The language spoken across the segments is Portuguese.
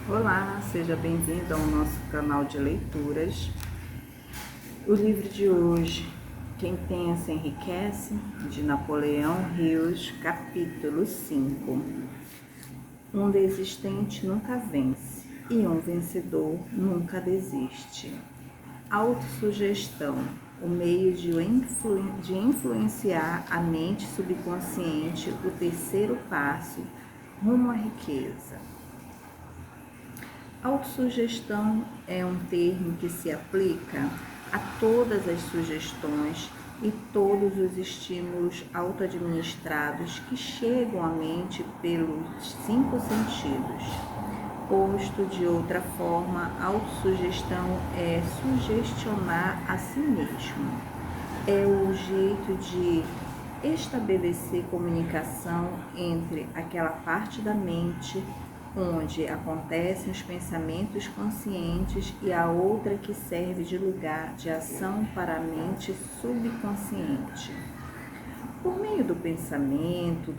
Olá, seja bem-vindo ao nosso canal de leituras. O livro de hoje, Quem Pensa Enriquece, de Napoleão Hill, capítulo 5. Um desistente nunca vence e um vencedor nunca desiste. Autossugestão, o meio de influenciar a mente subconsciente, o terceiro passo rumo à riqueza. Autossugestão é um termo que se aplica a todas as sugestões e todos os estímulos auto-administrados que chegam à mente pelos 5 sentidos. Posto de outra forma, autossugestão é sugestionar a si mesmo. É o jeito de estabelecer comunicação entre aquela parte da mente onde acontecem os pensamentos conscientes e a outra que serve de lugar de ação para a mente subconsciente. Por meio do pensamento,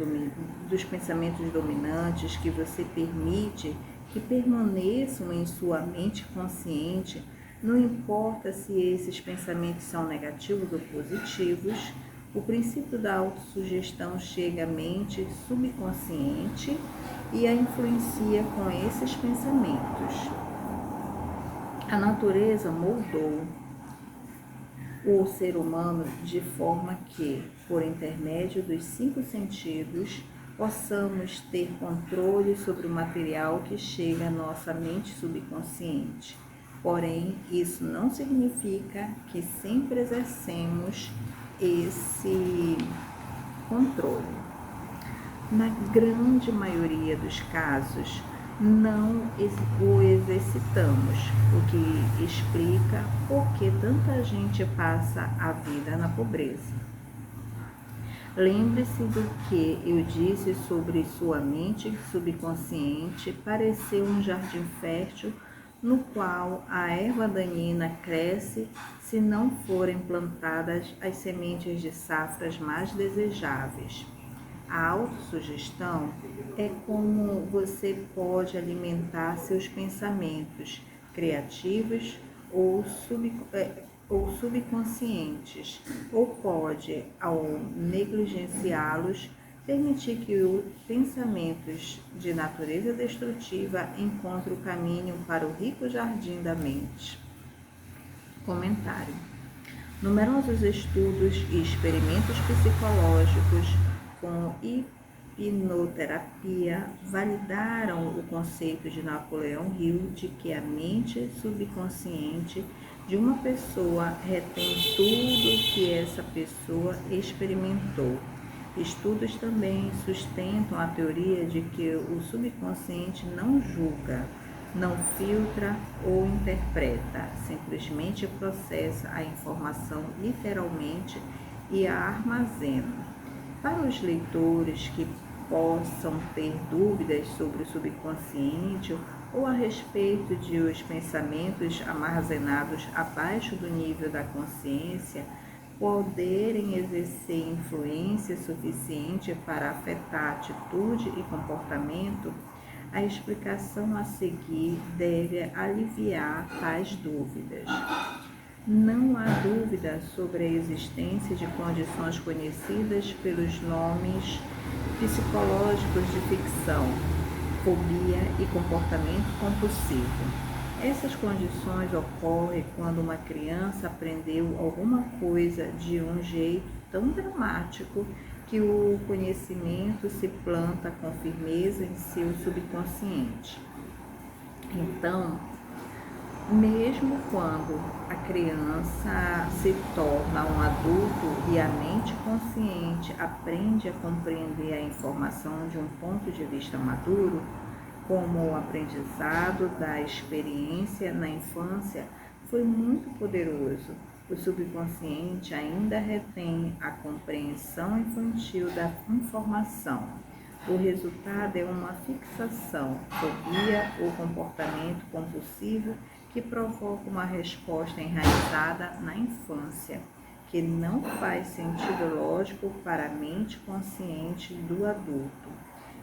dos pensamentos dominantes que você permite que permaneçam em sua mente consciente, não importa se esses pensamentos são negativos ou positivos, o princípio da autossugestão chega à mente subconsciente e a influencia com esses pensamentos. A natureza moldou o ser humano de forma que, por intermédio dos 5 sentidos, possamos ter controle sobre o material que chega à nossa mente subconsciente. Porém, isso não significa que sempre exercemos esse controle. Na grande maioria dos casos, não o exercitamos, o que explica por que tanta gente passa a vida na pobreza. Lembre-se do que eu disse sobre sua mente subconsciente parecer um jardim fértil no qual a erva daninha cresce se não forem plantadas as sementes de safras mais desejáveis. A autossugestão é como você pode alimentar seus pensamentos criativos ou subconscientes, ou pode, ao negligenciá-los, permitir que os pensamentos de natureza destrutiva encontrem o caminho para o rico jardim da mente. Comentário. Numerosos estudos e experimentos psicológicos com hipnoterapia validaram o conceito de Napoleão Hill de que a mente subconsciente de uma pessoa retém tudo que essa pessoa experimentou. Estudos também sustentam a teoria de que o subconsciente não julga, não filtra ou interpreta, simplesmente processa a informação literalmente e a armazena. Para os leitores que possam ter dúvidas sobre o subconsciente ou a respeito de os pensamentos armazenados abaixo do nível da consciência poderem exercer influência suficiente para afetar atitude e comportamento, a explicação a seguir deve aliviar tais dúvidas. Não há dúvida sobre a existência de condições conhecidas pelos nomes psicológicos de ficção, fobia e comportamento compulsivo. Essas condições ocorrem quando uma criança aprendeu alguma coisa de um jeito tão dramático que o conhecimento se planta com firmeza em seu subconsciente. Então, mesmo quando a criança se torna um adulto e a mente consciente aprende a compreender a informação de um ponto de vista maduro, como o aprendizado da experiência na infância foi muito poderoso, o subconsciente ainda retém a compreensão infantil da informação. O resultado é uma fixação, fobia ou comportamento compulsivo que provoca uma resposta enraizada na infância, que não faz sentido lógico para a mente consciente do adulto.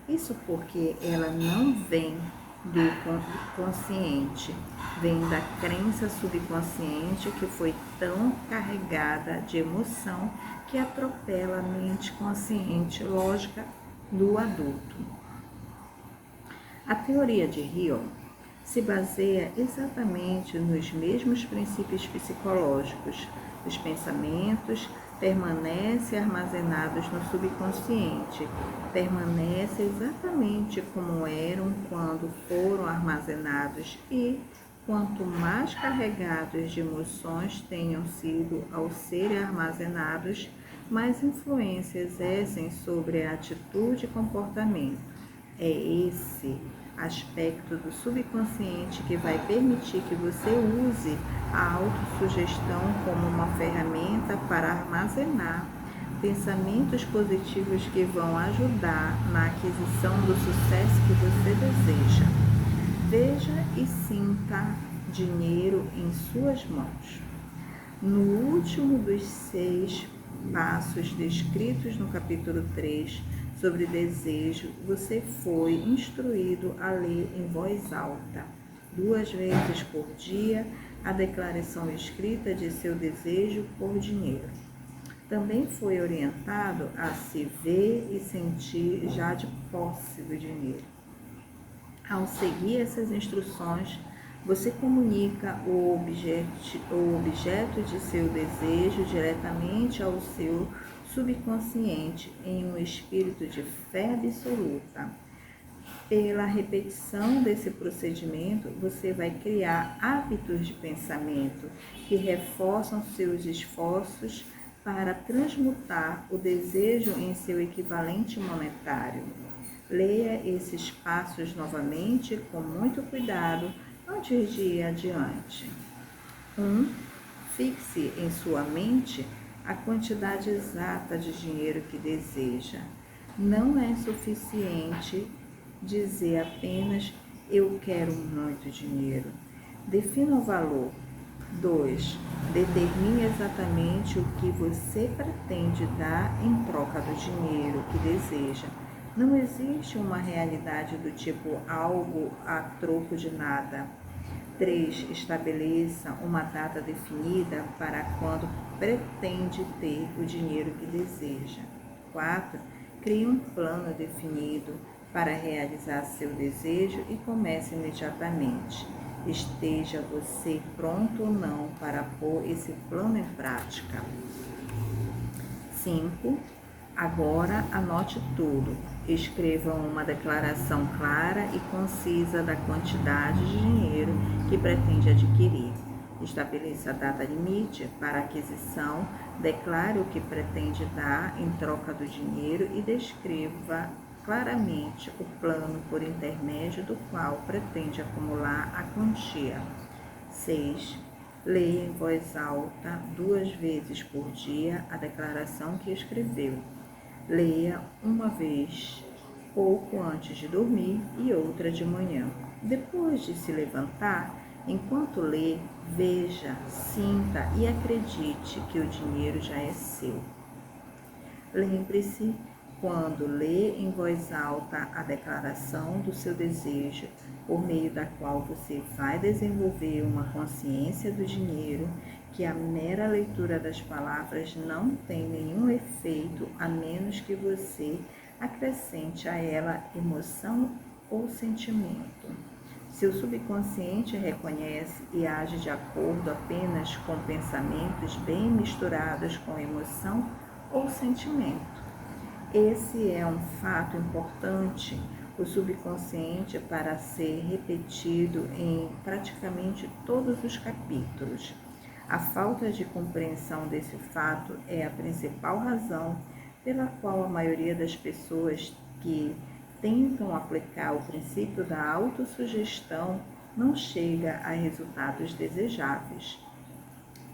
Isso porque ela não vem do consciente, vem da crença subconsciente que foi tão carregada de emoção que atropela a mente consciente lógica do adulto. A teoria de Hill se baseia exatamente nos mesmos princípios psicológicos. Os pensamentos permanecem armazenados no subconsciente, permanecem exatamente como eram quando foram armazenados e, quanto mais carregados de emoções tenham sido ao serem armazenados, mais influência exercem sobre a atitude e comportamento. É esse aspecto do subconsciente que vai permitir que você use a autossugestão como uma ferramenta para armazenar pensamentos positivos que vão ajudar na aquisição do sucesso que você deseja. Veja e sinta dinheiro em suas mãos. No último dos 6 passos descritos no capítulo 3, sobre desejo, você foi instruído a ler em voz alta, 2 vezes por dia, a declaração escrita de seu desejo por dinheiro. Também foi orientado a se ver e sentir já de posse do dinheiro. Ao seguir essas instruções, você comunica o objeto de seu desejo diretamente ao seu subconsciente em um espírito de fé absoluta. Pela repetição desse procedimento, você vai criar hábitos de pensamento que reforçam seus esforços para transmutar o desejo em seu equivalente monetário. Leia esses passos novamente com muito cuidado antes de ir adiante. 1. Fixe em sua mente a quantidade exata de dinheiro que deseja. Não é suficiente dizer apenas eu quero muito dinheiro. Defina o valor. 2. Determine exatamente o que você pretende dar em troca do dinheiro que deseja. Não existe uma realidade do tipo algo a troco de nada. 3. Estabeleça uma data definida para quando pretende ter o dinheiro que deseja. 4. Crie um plano definido para realizar seu desejo e comece imediatamente. Esteja você pronto ou não para pôr esse plano em prática. 5. Agora anote tudo. Escreva uma declaração clara e concisa da quantidade de dinheiro que pretende adquirir. Estabeleça a data limite para a aquisição, declare o que pretende dar em troca do dinheiro e descreva claramente o plano por intermédio do qual pretende acumular a quantia. 6. Leia em voz alta 2 vezes por dia a declaração que escreveu. Leia uma vez pouco antes de dormir e outra de manhã. Depois de se levantar, enquanto lê, veja, sinta e acredite que o dinheiro já é seu. Lembre-se, quando lê em voz alta a declaração do seu desejo, por meio da qual você vai desenvolver uma consciência do dinheiro, que a mera leitura das palavras não tem nenhum efeito a menos que você acrescente a ela emoção ou sentimento. Seu subconsciente reconhece e age de acordo apenas com pensamentos bem misturados com emoção ou sentimento. Esse é um fato importante. O subconsciente para ser repetido em praticamente todos os capítulos. A falta de compreensão desse fato é a principal razão pela qual a maioria das pessoas que tentam aplicar o princípio da autossugestão não chega a resultados desejáveis.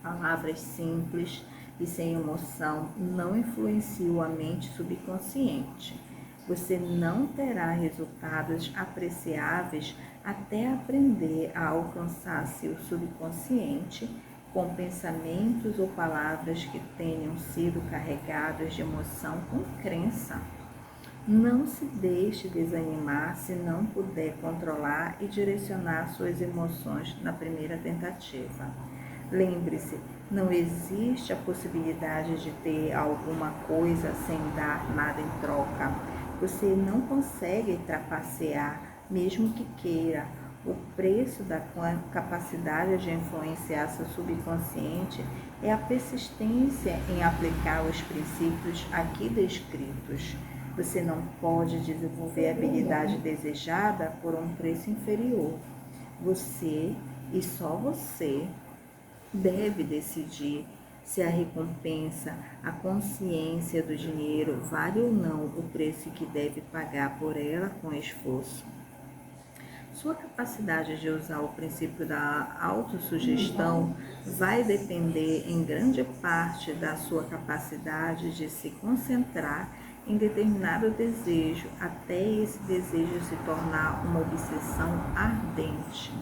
Palavras simples e sem emoção não influenciam a mente subconsciente. Você não terá resultados apreciáveis até aprender a alcançar seu subconsciente com pensamentos ou palavras que tenham sido carregados de emoção com crença. Não se deixe desanimar se não puder controlar e direcionar suas emoções na primeira tentativa. Lembre-se, não existe a possibilidade de ter alguma coisa sem dar nada em troca. Você não consegue trapacear, mesmo que queira. O preço da capacidade de influenciar seu subconsciente é a persistência em aplicar os princípios aqui descritos. Você não pode desenvolver a habilidade desejada por um preço inferior. Você, e só você, deve decidir se a recompensa, a consciência do dinheiro vale ou não o preço que deve pagar por ela com esforço. Sua capacidade de usar o princípio da autossugestão vai depender em grande parte da sua capacidade de se concentrar em determinado desejo até esse desejo se tornar uma obsessão ardente.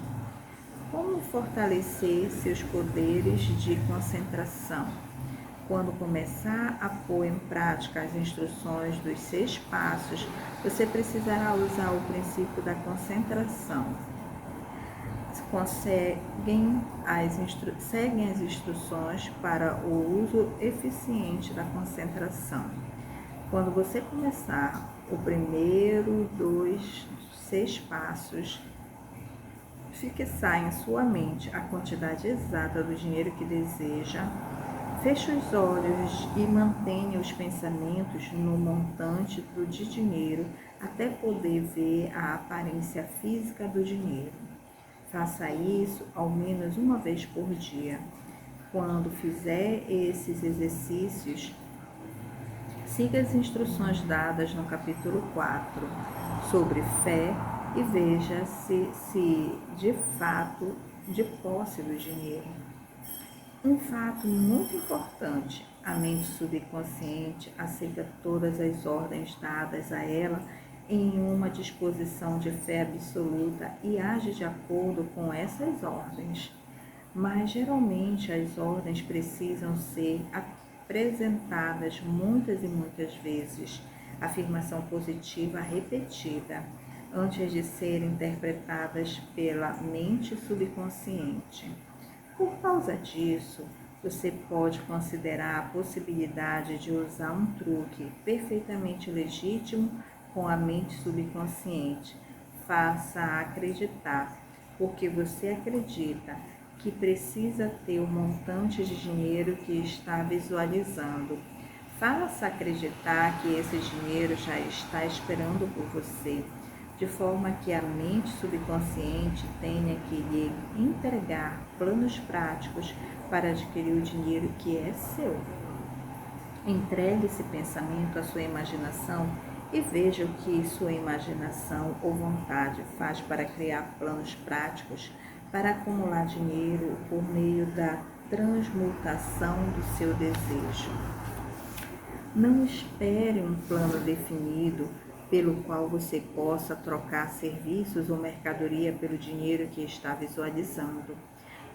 Como fortalecer seus poderes de concentração? Quando começar a pôr em prática as instruções dos 6 passos, você precisará usar o princípio da concentração. Seguem as instruções para o uso eficiente da concentração. Quando você começar o primeiro dos 6 passos, fixar em sua mente a quantidade exata do dinheiro que deseja. Feche os olhos e mantenha os pensamentos no montante de dinheiro até poder ver a aparência física do dinheiro. Faça isso ao menos uma vez por dia. Quando fizer esses exercícios, siga as instruções dadas no capítulo 4 sobre fé e veja se de fato de posse do dinheiro. Um fato muito importante, a mente subconsciente aceita todas as ordens dadas a ela em uma disposição de fé absoluta e age de acordo com essas ordens. Mas geralmente as ordens precisam ser apresentadas muitas e muitas vezes, afirmação positiva repetida, antes de serem interpretadas pela mente subconsciente. Por causa disso, você pode considerar a possibilidade de usar um truque perfeitamente legítimo com a mente subconsciente. Faça acreditar, porque você acredita que precisa ter o montante de dinheiro que está visualizando. Faça acreditar que esse dinheiro já está esperando por você, de forma que a mente subconsciente tenha que lhe entregar planos práticos para adquirir o dinheiro que é seu. Entregue esse pensamento à sua imaginação e veja o que sua imaginação ou vontade faz para criar planos práticos para acumular dinheiro por meio da transmutação do seu desejo. Não espere um plano definido pelo qual você possa trocar serviços ou mercadoria pelo dinheiro que está visualizando.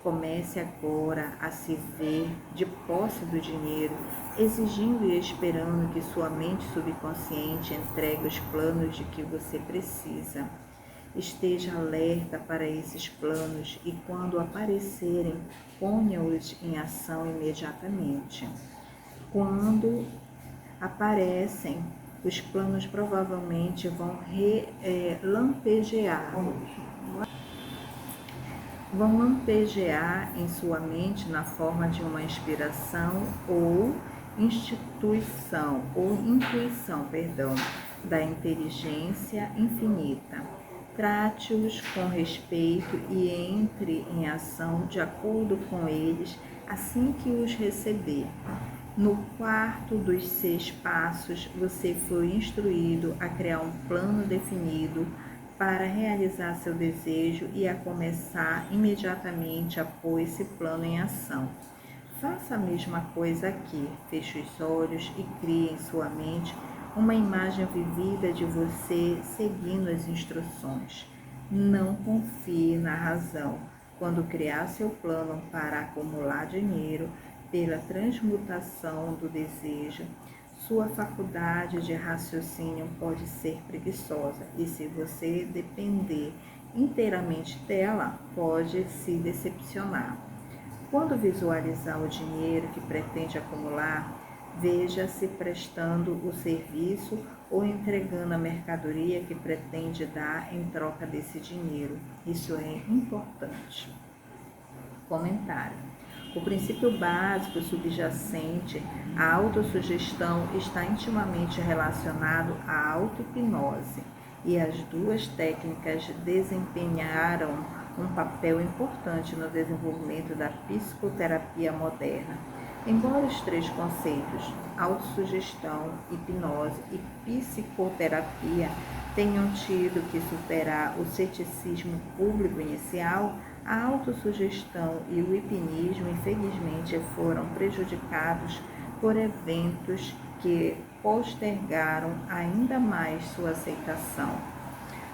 Comece agora a se ver de posse do dinheiro, exigindo e esperando que sua mente subconsciente entregue os planos de que você precisa. Esteja alerta para esses planos e, quando aparecerem, ponha-os em ação imediatamente. Quando aparecem, os planos provavelmente vão lampejar em sua mente na forma de uma inspiração ou intuição da inteligência infinita. Trate-os com respeito e entre em ação de acordo com eles assim que os receber. No quarto dos 6 passos, você foi instruído a criar um plano definido para realizar seu desejo e a começar imediatamente a pôr esse plano em ação. Faça a mesma coisa aqui. Feche os olhos e crie em sua mente uma imagem vivida de você seguindo as instruções. Não confie na razão. Quando criar seu plano para acumular dinheiro, pela transmutação do desejo, sua faculdade de raciocínio pode ser preguiçosa e, se você depender inteiramente dela, pode se decepcionar. Quando visualizar o dinheiro que pretende acumular, veja-se prestando o serviço ou entregando a mercadoria que pretende dar em troca desse dinheiro. Isso é importante. Comentário. O princípio básico subjacente à autossugestão está intimamente relacionado à auto-hipnose, e as duas técnicas desempenharam um papel importante no desenvolvimento da psicoterapia moderna. Embora os três conceitos, autossugestão, hipnose e psicoterapia, tenham tido que superar o ceticismo público inicial, a autossugestão e o hipnismo, infelizmente, foram prejudicados por eventos que postergaram ainda mais sua aceitação.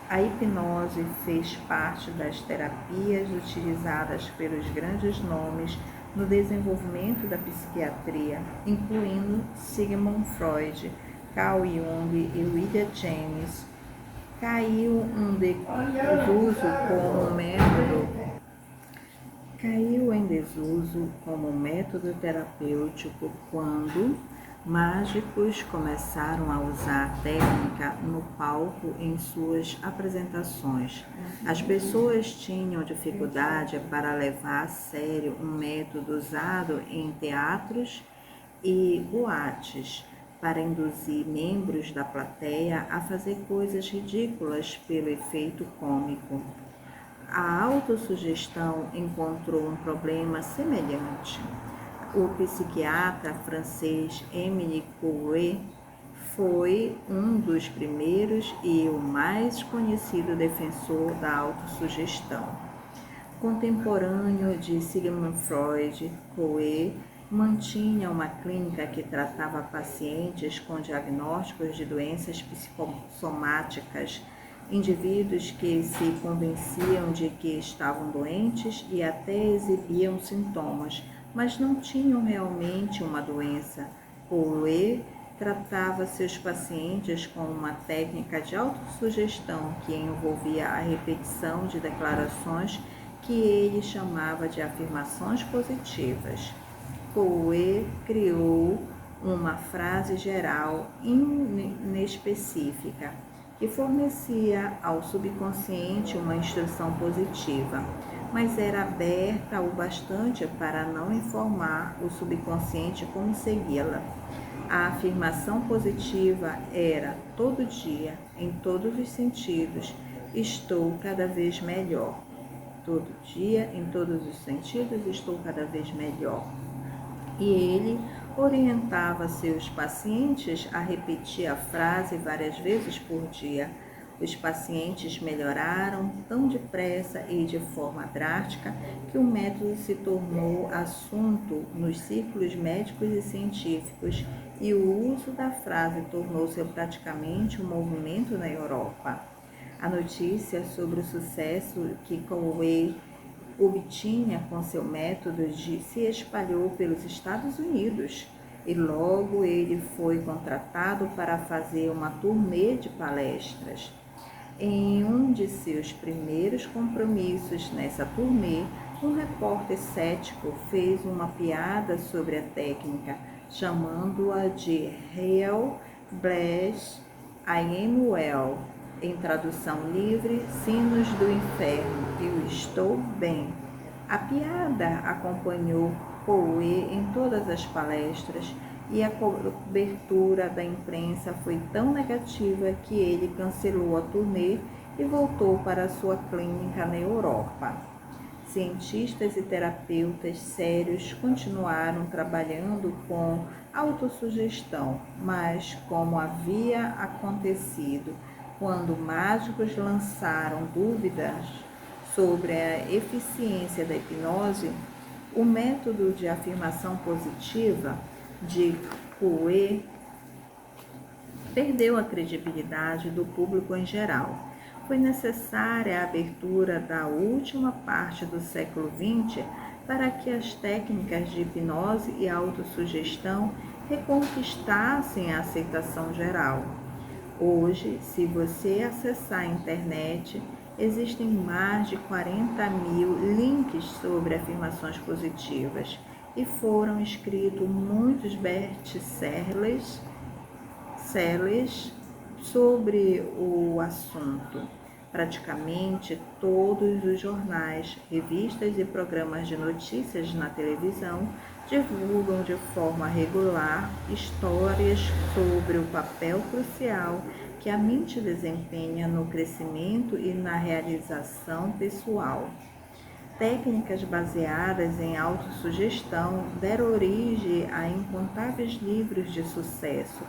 A hipnose fez parte das terapias utilizadas pelos grandes nomes no desenvolvimento da psiquiatria, incluindo Sigmund Freud, Carl Jung e William James. Caiu em desuso como método terapêutico quando mágicos começaram a usar a técnica no palco em suas apresentações. As pessoas tinham dificuldade para levar a sério um método usado em teatros e boates para induzir membros da plateia a fazer coisas ridículas pelo efeito cômico. A autossugestão encontrou um problema semelhante. O psiquiatra francês Émile Coué foi um dos primeiros e o mais conhecido defensor da autossugestão. Contemporâneo de Sigmund Freud, Coué mantinha uma clínica que tratava pacientes com diagnósticos de doenças psicossomáticas, indivíduos que se convenciam de que estavam doentes e até exibiam sintomas, mas não tinham realmente uma doença. Coué tratava seus pacientes com uma técnica de autossugestão que envolvia a repetição de declarações que ele chamava de afirmações positivas. Coué criou uma frase geral inespecífica que fornecia ao subconsciente uma instrução positiva, mas era aberta o bastante para não informar o subconsciente como segui-la. A afirmação positiva era: todo dia, em todos os sentidos, estou cada vez melhor. Todo dia, em todos os sentidos, estou cada vez melhor. E ele orientava seus pacientes a repetir a frase várias vezes por dia. Os pacientes melhoraram tão depressa e de forma drástica que o método se tornou assunto nos círculos médicos e científicos, e o uso da frase tornou-se praticamente um movimento na Europa. A notícia sobre o sucesso que Coué obtinha com seu método se espalhou pelos Estados Unidos, e logo ele foi contratado para fazer uma turnê de palestras. Em um de seus primeiros compromissos nessa turnê, um repórter cético fez uma piada sobre a técnica, chamando-a de Hell Bless I Am Well, em tradução livre, Sinos do Inferno, eu estou bem. A piada acompanhou Coué em todas as palestras, e a cobertura da imprensa foi tão negativa que ele cancelou a turnê e voltou para sua clínica na Europa. Cientistas e terapeutas sérios continuaram trabalhando com autossugestão, mas, como havia acontecido quando mágicos lançaram dúvidas sobre a eficiência da hipnose, o método de afirmação positiva de Coué perdeu a credibilidade do público em geral. Foi necessária a abertura da última parte do século XX para que as técnicas de hipnose e autossugestão reconquistassem a aceitação geral. Hoje, se você acessar a internet, existem mais de 40.000 links sobre afirmações positivas e foram escritos muitos best-sellers sobre o assunto. Praticamente todos os jornais, revistas e programas de notícias na televisão divulgam de forma regular histórias sobre o papel crucial que a mente desempenha no crescimento e na realização pessoal. Técnicas baseadas em autossugestão deram origem a incontáveis livros de sucesso,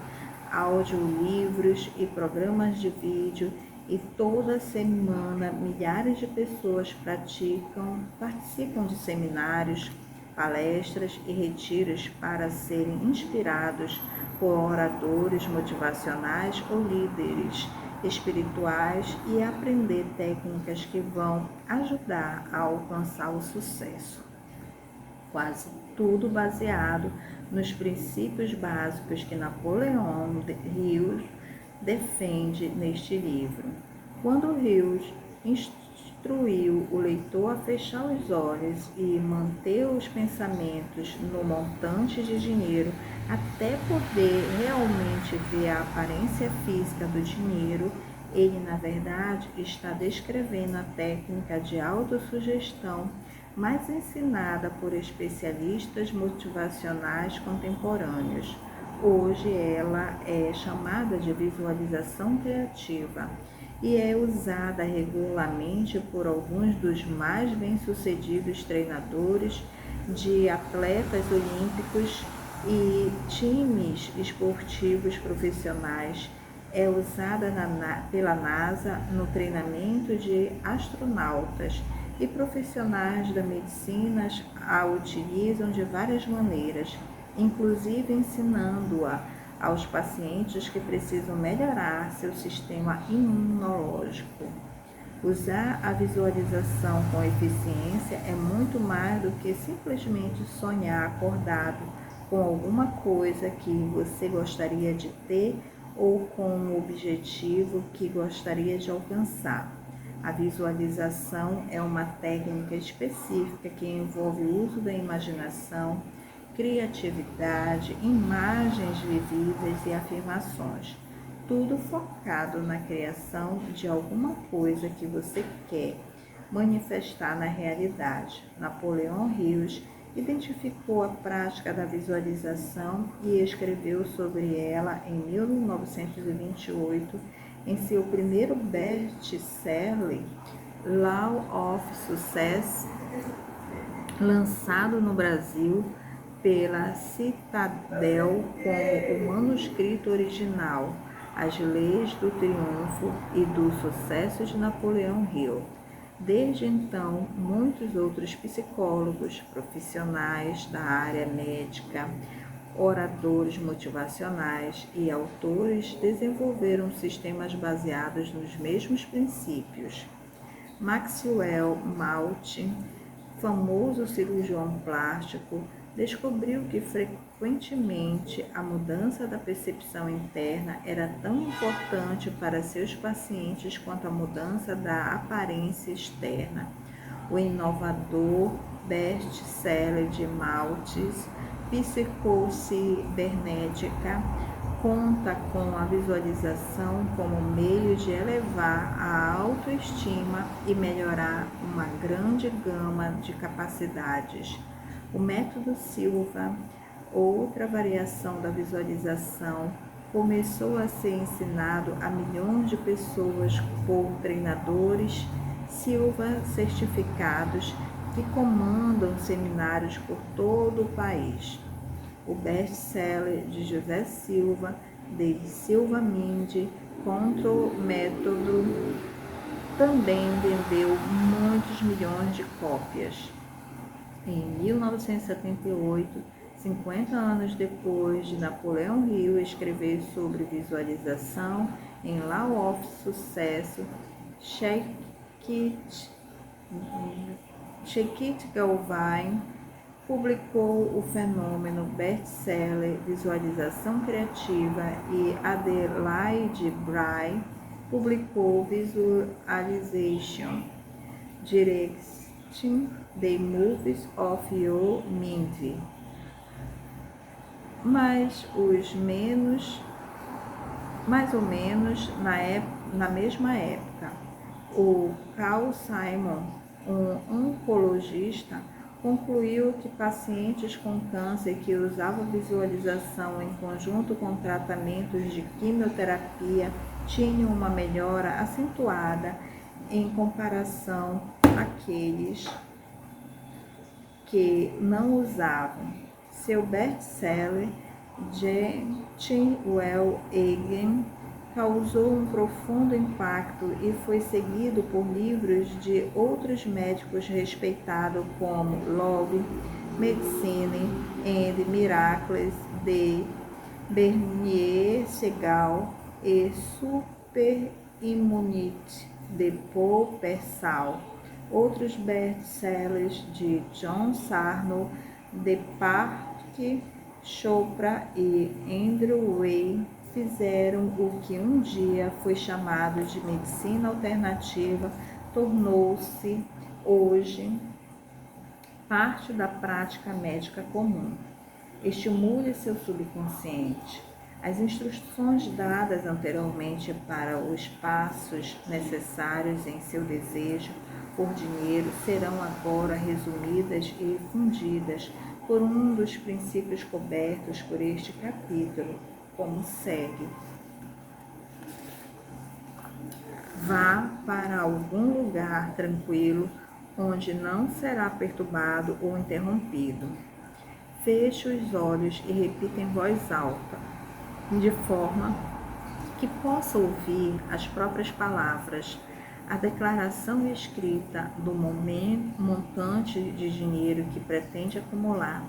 audiolivros e programas de vídeo, e toda semana milhares de pessoas participam de seminários, palestras e retiros para serem inspirados por oradores motivacionais ou líderes espirituais e aprender técnicas que vão ajudar a alcançar o sucesso. Quase tudo baseado nos princípios básicos que Napoleão Hill defende neste livro. Quando Hill instruiu o leitor a fechar os olhos e manter os pensamentos no montante de dinheiro até poder realmente ver a aparência física do dinheiro, ele, na verdade, está descrevendo a técnica de autossugestão mais ensinada por especialistas motivacionais contemporâneos. Hoje ela é chamada de visualização criativa e é usada regularmente por alguns dos mais bem-sucedidos treinadores de atletas olímpicos e times esportivos profissionais. É usada pela NASA no treinamento de astronautas, e profissionais da medicina a utilizam de várias maneiras, inclusive ensinando-a aos pacientes que precisam melhorar seu sistema imunológico. Usar a visualização com eficiência é muito mais do que simplesmente sonhar acordado com alguma coisa que você gostaria de ter ou com um objetivo que gostaria de alcançar. A visualização é uma técnica específica que envolve o uso da imaginação, criatividade, imagens visíveis e afirmações, tudo focado na criação de alguma coisa que você quer manifestar na realidade. Napoleão Hill identificou a prática da visualização e escreveu sobre ela em 1928 em seu primeiro best-seller, Law of Success, lançado no Brasil pela Citadel como o manuscrito original, As Leis do Triunfo e do Sucesso de Napoleão Hill. Desde então, muitos outros psicólogos, profissionais da área médica, oradores motivacionais e autores desenvolveram sistemas baseados nos mesmos princípios. Maxwell Maltz, famoso cirurgião plástico, descobriu que frequentemente a mudança da percepção interna era tão importante para seus pacientes quanto a mudança da aparência externa. O inovador best-seller de Maltz, Psicocibernética, conta com a visualização como meio de elevar a autoestima e melhorar uma grande gama de capacidades. O método Silva, outra variação da visualização, começou a ser ensinado a milhões de pessoas por treinadores Silva certificados que comandam seminários por todo o país. O best-seller de José Silva, de Silva Mind, Control Método, também vendeu muitos milhões de cópias. Em 1978, 50 anos depois de Napoleão Hill escrever sobre visualização em Law of Success, Shakit Galvin publicou o fenômeno best-seller Visualização Criativa e Adelaide Bry publicou Visualization Directing the Moves of Your Mind. Mais ou menos na mesma época, o Carl Simon, um oncologista, concluiu que pacientes com câncer que usavam visualização em conjunto com tratamentos de quimioterapia tinham uma melhora acentuada em comparação àqueles que não usavam. Seu best-seller, Getting Well Again, causou um profundo impacto e foi seguido por livros de outros médicos respeitados como Love, Medicine and Miracles de Bernier Segal e Super Immunity de Paul Persal. Outros best-sellers de John Sarno, Deepak Chopra e Andrew Weil fizeram o que um dia foi chamado de medicina alternativa, tornou-se hoje parte da prática médica comum. Estimule seu subconsciente. As instruções dadas anteriormente para os passos necessários em seu desejo por dinheiro serão agora resumidas e fundidas por um dos princípios cobertos por este capítulo, como segue. Vá para algum lugar tranquilo, onde não será perturbado ou interrompido. Feche os olhos e repita em voz alta, de forma que possa ouvir as próprias palavras. A declaração escrita do montante de dinheiro que pretende acumular.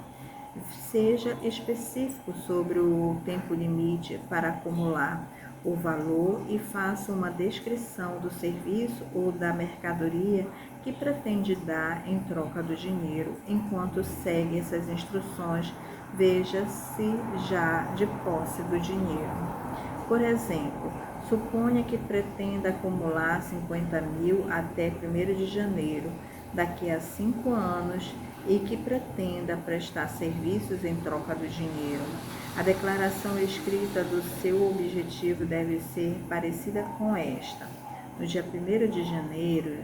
Seja específico sobre o tempo limite para acumular o valor e faça uma descrição do serviço ou da mercadoria que pretende dar em troca do dinheiro. Enquanto segue essas instruções, veja-se já de posse do dinheiro. Por exemplo, suponha que pretenda acumular 50 mil até 1º de janeiro, daqui a 5 anos, e que pretenda prestar serviços em troca do dinheiro. A declaração escrita do seu objetivo deve ser parecida com esta. No dia 1º de janeiro,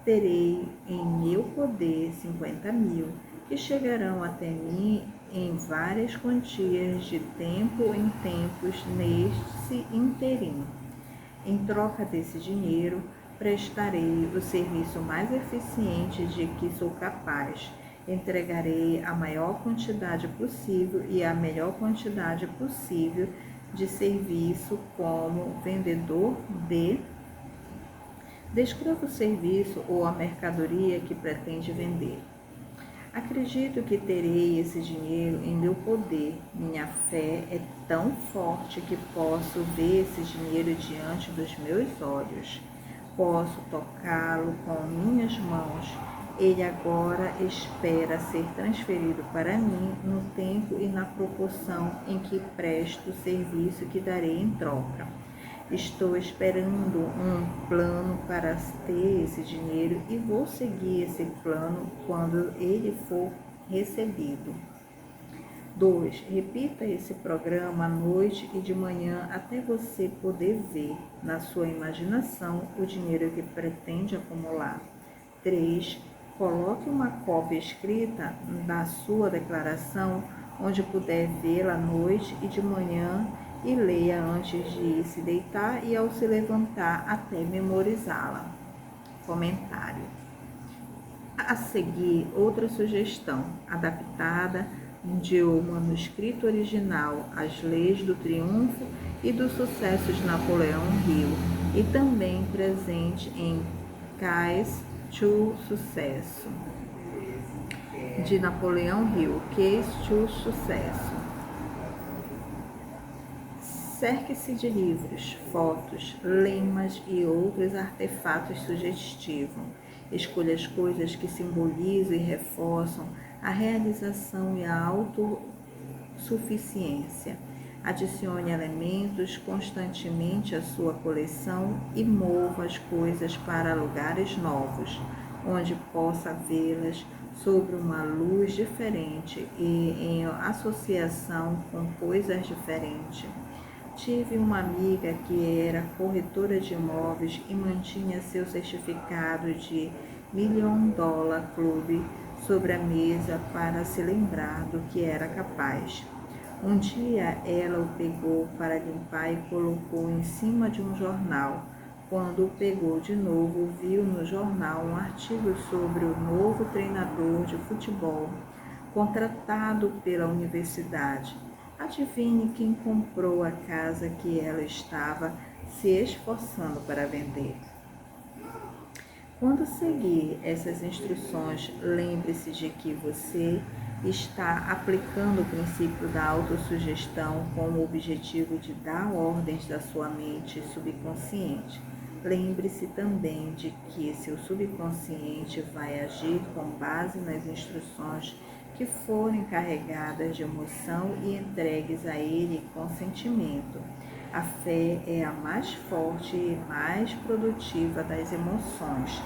terei em meu poder 50 mil, que chegarão até mim em várias quantias de tempo em tempos neste inteirinho. Em troca desse dinheiro, prestarei o serviço mais eficiente de que sou capaz. Entregarei a maior quantidade possível e a melhor quantidade possível de serviço como vendedor de... Descreva o serviço ou a mercadoria que pretende vender. Acredito que terei esse dinheiro em meu poder. Minha fé é tão forte que posso ver esse dinheiro diante dos meus olhos. Posso tocá-lo com minhas mãos. Ele agora espera ser transferido para mim no tempo e na proporção em que presto o serviço que darei em troca. Estou esperando um plano para ter esse dinheiro e vou seguir esse plano quando ele for recebido. 2. Repita esse programa à noite e de manhã até você poder ver, na sua imaginação, o dinheiro que pretende acumular. 3. Coloque uma cópia escrita da sua declaração, onde puder vê-la à noite e de manhã, e leia antes de se deitar e ao se levantar até memorizá-la. Comentário. A seguir, outra sugestão, adaptada de o manuscrito original As Leis do Triunfo e do Sucesso de Napoleão Hill, e também presente em Keys to Sucesso, de Napoleão Hill, Keys to Sucesso. Cerque-se de livros, fotos, lemas e outros artefatos sugestivos. Escolha as coisas que simbolizam e reforçam a realização e a autossuficiência. Adicione elementos constantemente à sua coleção e mova as coisas para lugares novos, onde possa vê-las sob uma luz diferente e em associação com coisas diferentes. Tive uma amiga que era corretora de imóveis e mantinha seu certificado de $1 Million Club sobre a mesa para se lembrar do que era capaz. Um dia ela o pegou para limpar e colocou em cima de um jornal. Quando o pegou de novo, viu no jornal um artigo sobre o novo treinador de futebol contratado pela universidade. Adivinhe quem comprou a casa que ela estava se esforçando para vender. Quando seguir essas instruções, lembre-se de que você está aplicando o princípio da autossugestão com o objetivo de dar ordens da sua mente subconsciente. Lembre-se também de que seu subconsciente vai agir com base nas instruções que forem carregadas de emoção e entregues a ele com sentimento. A fé é a mais forte e mais produtiva das emoções.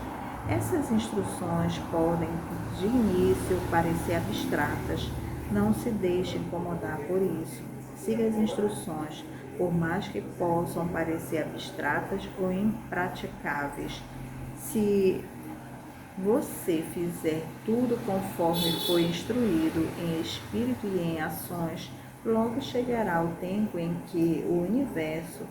Essas instruções podem, de início, parecer abstratas. Não se deixe incomodar por isso. Siga as instruções, por mais que possam parecer abstratas ou impraticáveis. Se você fizer tudo conforme foi instruído em espírito e em ações, logo chegará o tempo em que o universo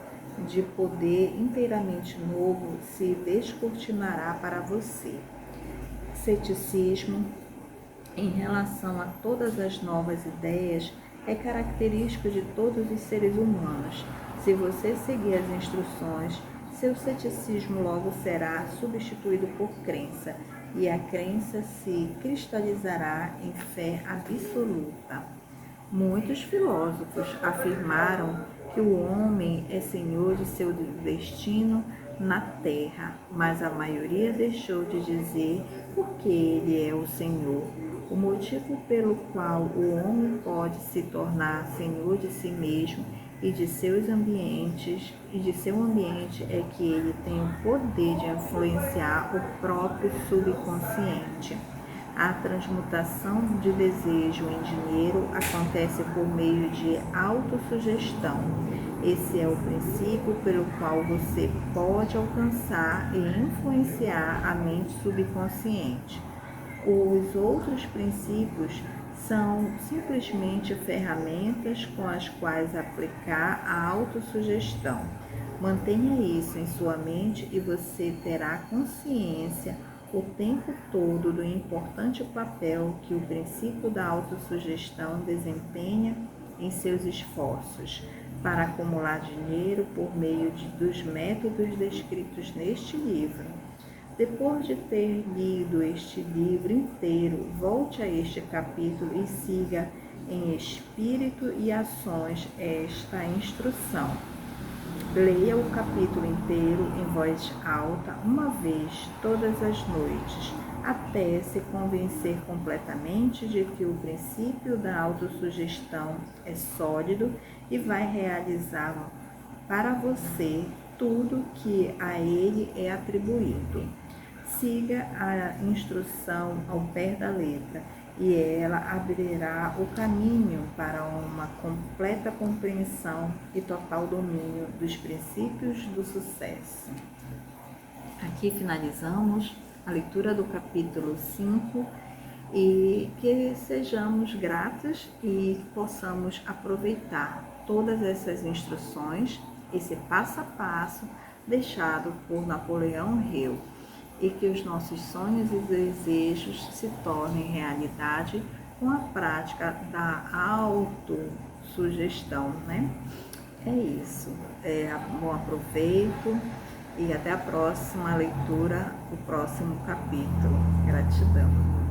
de poder inteiramente novo se descortinará para você. Ceticismo em relação a todas as novas ideias é característico de todos os seres humanos. Se você seguir as instruções, seu ceticismo logo será substituído por crença, e a crença se cristalizará em fé absoluta. Muitos filósofos afirmaram que o homem é senhor de seu destino na terra, mas a maioria deixou de dizer porque ele é o Senhor. O motivo pelo qual o homem pode se tornar senhor de si mesmo e de seus ambientes e de seu ambiente é que ele tem o poder de influenciar o próprio subconsciente. A transmutação de desejo em dinheiro acontece por meio de autossugestão. Esse é o princípio pelo qual você pode alcançar e influenciar a mente subconsciente. Os outros princípios são simplesmente ferramentas com as quais aplicar a autossugestão. Mantenha isso em sua mente e você terá consciência o tempo todo do importante papel que o princípio da autossugestão desempenha em seus esforços para acumular dinheiro por meio dos métodos descritos neste livro. Depois de ter lido este livro inteiro, volte a este capítulo e siga em espírito e ações esta instrução. Leia o capítulo inteiro em voz alta uma vez todas as noites, até se convencer completamente de que o princípio da autossugestão é sólido e vai realizar para você tudo que a ele é atribuído. Siga a instrução ao pé da letra e ela abrirá o caminho para uma completa compreensão e total domínio dos princípios do sucesso. Aqui finalizamos a leitura do capítulo 5 e que sejamos gratos e possamos aproveitar todas essas instruções, esse passo a passo deixado por Napoleão Hill, e que os nossos sonhos e desejos se tornem realidade com a prática da autossugestão, né? É isso. Bom aproveito e até a próxima leitura, o próximo capítulo. Gratidão.